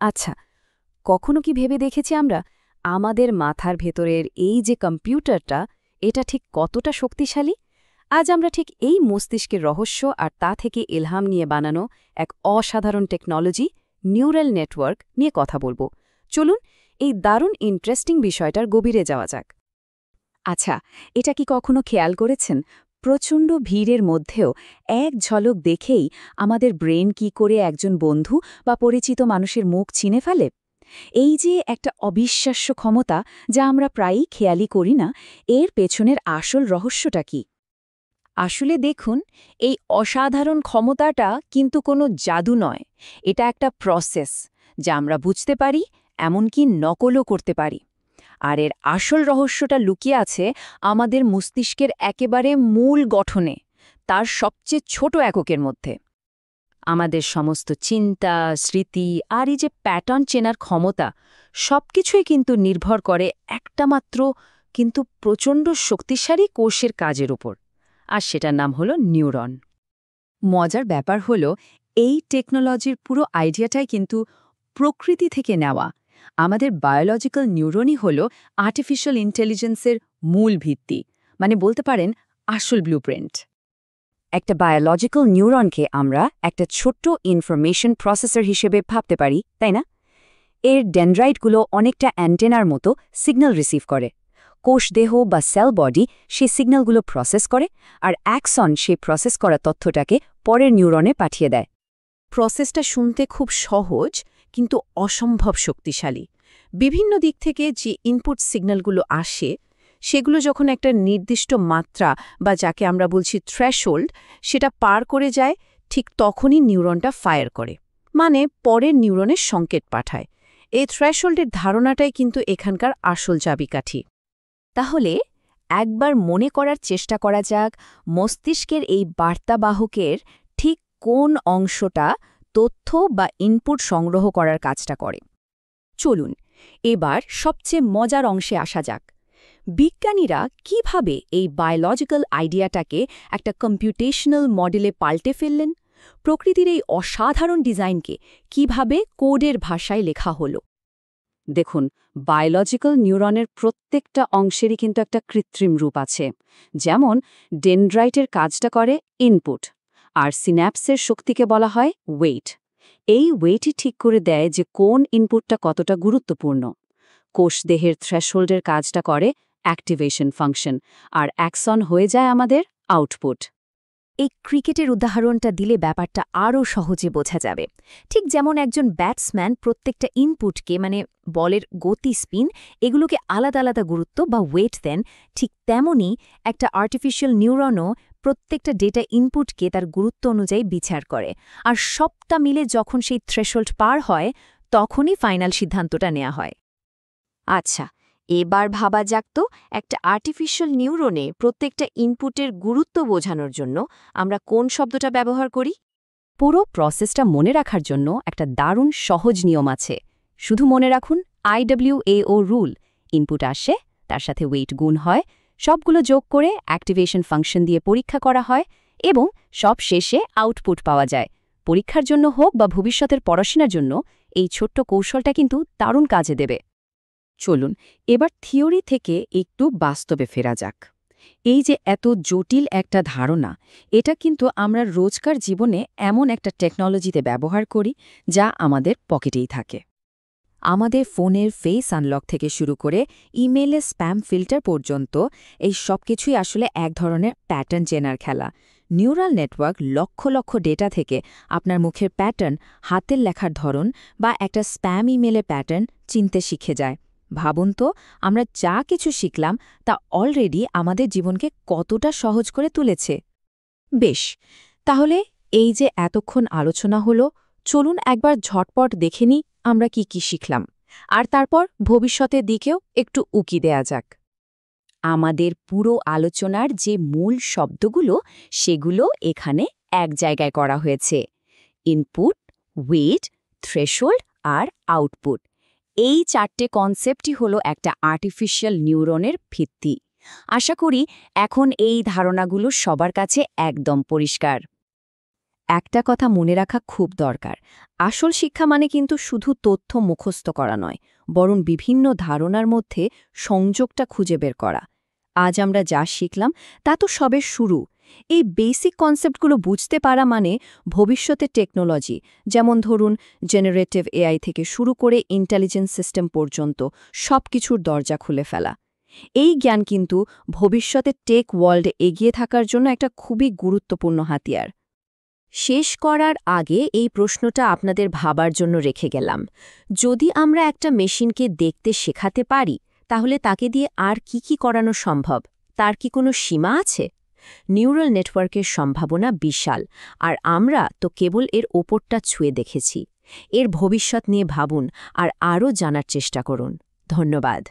আচ্ছা, কখনো কি ভেবে দেখেছি আমরা আমাদের মাথার ভেতরের এই যে কম্পিউটারটা, এটা ঠিক কতটা শক্তিশালী? আজ আমরা ঠিক এই মস্তিষ্কের রহস্য আর তা থেকে ইলহাম নিয়ে বানানো এক অসাধারণ টেকনোলজি, নিউরাল নেটওয়ার্ক নিয়ে কথা বলবো। চলুন এই দারুণ ইন্টারেস্টিং বিষয়টার গভীরে যাওয়া যাক। আচ্ছা, এটা কি কখনো খেয়াল করেছেন প্রচণ্ড ভিড়ের মধ্যেও এক ঝলক দেখেই আমাদের ব্রেন কি করে একজন বন্ধু বা পরিচিত মানুষের মুখ চিনে ফেলে? এই যে একটা অবিশ্বাস্য ক্ষমতা, যা আমরা প্রায়ই খেয়ালই করি না, এর পেছনের আসল রহস্যটা কি? আসলে দেখুন, এই অসাধারণ ক্ষমতাটা কিন্তু কোনো জাদু নয়। এটা একটা প্রসেস, যা আমরা বুঝতে পারি, এমনকি নকলও করতে পারি। আর এর আসল রহস্যটা লুকিয়ে আছে আমাদের মস্তিষ্কের একেবারে মূল গঠনে, তার সবচেয়ে ছোট এককের মধ্যে। আমাদের সমস্ত চিন্তা, স্মৃতি আর এই যে প্যাটার্ন চেনার ক্ষমতা, সবকিছুই কিন্তু নির্ভর করে একটা মাত্র কিন্তু প্রচণ্ড শক্তিশালী কোষের কাজের উপর, আর সেটার নাম হলো নিউরন। মজার ব্যাপার হলো, এই টেকনোলজির পুরো আইডিয়াটাই কিন্তু প্রকৃতি থেকে নেওয়া। আমাদের বায়োলজিক্যাল নিউরনই হল আর্টিফিশিয়াল ইন্টেলিজেন্সের মূল ভিত্তি, মানে বলতে পারেন আসল ব্লুপ্রিন্ট। একটা বায়োলজিক্যাল নিউরনকে আমরা একটা ছোট্ট ইনফরমেশন প্রসেসর হিসেবে ভাবতে পারি, তাই না? এর ডেনড্রাইটগুলো অনেকটা অ্যান্টেনার মতো সিগন্যাল রিসিভ করে। কোষদেহ বা সেল বডি সেই সিগন্যালগুলো প্রসেস করে, আর অ্যাক্সন সেই প্রসেস করা তথ্যটাকে পরের নিউরনে পাঠিয়ে দেয়। প্রসেসটা শুনতে খুব সহজ, কিন্তু অসম্ভব শক্তিশালী। বিভিন্ন দিক থেকে যে ইনপুট সিগন্যালগুলো আসে, সেগুলো যখন একটা নির্দিষ্ট মাত্রা বা যাকে আমরা বলছি থ্রেশহোল্ড, সেটা পার করে যায়, ঠিক তখনই নিউরনটা ফায়ার করে, মানে পরের নিউরনের সংকেত পাঠায়। এই থ্রেশহোল্ডের ধারণাটাই কিন্তু এখানকার আসল চাবিকাঠি। তাহলে একবার মনে করার চেষ্টা করা যাক, মস্তিষ্কের এই বার্তাবাহকের ঠিক কোন অংশটা তথ্য বা ইনপুট সংগ্রহ করার কাজটা করে। চলুন এবার সবচেয়ে মজার অংশে আসা যাক। বিজ্ঞানীরা কিভাবে এই বায়োলজিক্যাল আইডিয়াটাকে একটা কম্পিউটেশনাল মডেলে পাল্টে ফেললেন? প্রকৃতির এই অসাধারণ ডিজাইনকে কিভাবে কোডের ভাষায় লেখা হলো? দেখুন, বায়োলজিক্যাল নিউরনের প্রত্যেকটা অংশেরই কিন্তু একটা কৃত্রিম রূপ আছে। যেমন ডেনড্রাইটের কাজটা করে ইনপুট, আর সিন্যাপসের শক্তিকে বলা হয় ওয়েট। এই ওয়েটই ঠিক করে দেয় যে কোন ইনপুটটা কতটা গুরুত্বপূর্ণ। কোষদেহের থ্রেশহোল্ডের কাজটা করে অ্যাক্টিভেশন ফাংশন, আর অ্যাক্সন হয়ে যায় আমাদের আউটপুট। এই ক্রিকেটের উদাহরণটা দিলে ব্যাপারটা আরও সহজে বোঝা যাবে। ঠিক যেমন একজন ব্যাটসম্যান প্রত্যেকটা ইনপুটকে, মানে বলের গতি, স্পিন, এগুলোকে আলাদা আলাদা গুরুত্ব বা ওয়েট দেন, ঠিক তেমনই একটা আর্টিফিশিয়াল নিউরনও প্রত্যেকটা ডেটা ইনপুটকে তার গুরুত্ব অনুযায়ী বিচার করে, আর সবটা মিলে যখন সেই থ্রেশহোল্ড পার হয়, তখনই ফাইনাল সিদ্ধান্তটা নেওয়া হয়। আচ্ছা, এবার ভাবা যাক তো, একটা আর্টিফিশিয়াল নিউরনে প্রত্যেকটা ইনপুটের গুরুত্ব বোঝানোর জন্য আমরা কোন শব্দটা ব্যবহার করি? পুরো প্রসেসটা মনে রাখার জন্য একটা দারুণ সহজ নিয়ম আছে। শুধু মনে রাখুন IWAO রুল। ইনপুট আসে, তার সাথে ওয়েট গুণ হয়, সবগুলো যোগ করে অ্যাক্টিভেশন ফাংশন দিয়ে পরীক্ষা করা হয়, এবং সব শেষে আউটপুট পাওয়া যায়। পরীক্ষার জন্য হোক বা ভবিষ্যতের পড়াশোনার জন্য এই ছোট্ট কৌশলটা কিন্তু দারুণ কাজে দেবে। চলুন এবার থিওরি থেকে একটু বাস্তবে ফেরা যাক। এই যে এত জটিল একটা ধারণা, এটা কিন্তু আমরা রোজকার জীবনে এমন একটা টেকনোলজিতে ব্যবহার করি যা আমাদের পকেটেই থাকে। আমাদের ফোনের ফেস আনলক থেকে শুরু করে ইমেইলের স্প্যাম ফিল্টার পর্যন্ত, এই সব কিছুই আসলে এক ধরনের প্যাটার্ন চেনার খেলা। Neural network lakh lakh data থেকে আপনার মুখের প্যাটার্ন, হাতের লেখার ধরন বা একটা স্প্যাম ইমেইলের প্যাটার্ন চিনতে শিখে যায়। ভাবুন তো, আমরা যা কিছু শিখলাম তা অলরেডি আমাদের জীবনকে কতটা সহজ করে তুলেছে। বেশ, তাহলে এই যে এতক্ষণ আলোচনা হলো, চলুন একবার ঝটপট দেখে নিই আমরা কি কি শিখলাম, আর তারপর ভবিষ্যতের দিকেও একটু উকি দেয়া যাক। আমাদের পুরো আলোচনার যে মূল শব্দগুলো, সেগুলো এখানে এক জায়গায় করা হয়েছে: ইনপুট, ওয়েট, থ্রেশহোল্ড আর আউটপুট। এই চারটে কনসেপ্টই হলো একটা আর্টিফিশিয়াল নিউরনের ভিত্তি। আশা করি এখন এই ধারণাগুলো সবার কাছে একদম পরিষ্কার। একটা কথা মনে রাখা খুব দরকার। আসল শিক্ষা মানে কিন্তু শুধু তথ্য মুখস্থ করা নয়, বরং বিভিন্ন ধারণার মধ্যে সংযোগটা খুঁজে বের করা। আজ আমরা যা শিখলাম তা তো সবে শুরু। এই বেসিক কনসেপ্টগুলো বুঝতে পারা মানে ভবিষ্যতে টেকনোলজি, যেমন ধরুন জেনারেটিভ এআই থেকে শুরু করে ইন্টেলিজেন্স সিস্টেম পর্যন্ত সবকিছুর দরজা খুলে ফেলা। এই জ্ঞান কিন্তু ভবিষ্যতে টেক ওয়ার্ল্ডে এগিয়ে থাকার জন্য একটা খুবই গুরুত্বপূর্ণ হাতিয়ার। শেষ করার আগে এই প্রশ্নটা আপনাদের ভাবার জন্য রেখে গেলাম। যদি আমরা একটা মেশিনকে দেখতে শেখাতে পারি, তাহলে তাকে দিয়ে আর কি করানো সম্ভব? তার কি কোনো সীমা আছে? নিউরাল নেটওয়ার্কের সম্ভাবনা বিশাল, আর আমরা তো কেবল এর ওপরটা ছুঁয়ে দেখেছি। এর ভবিষ্যৎ নিয়ে ভাবুন আর আরও জানার চেষ্টা করুন। ধন্যবাদ।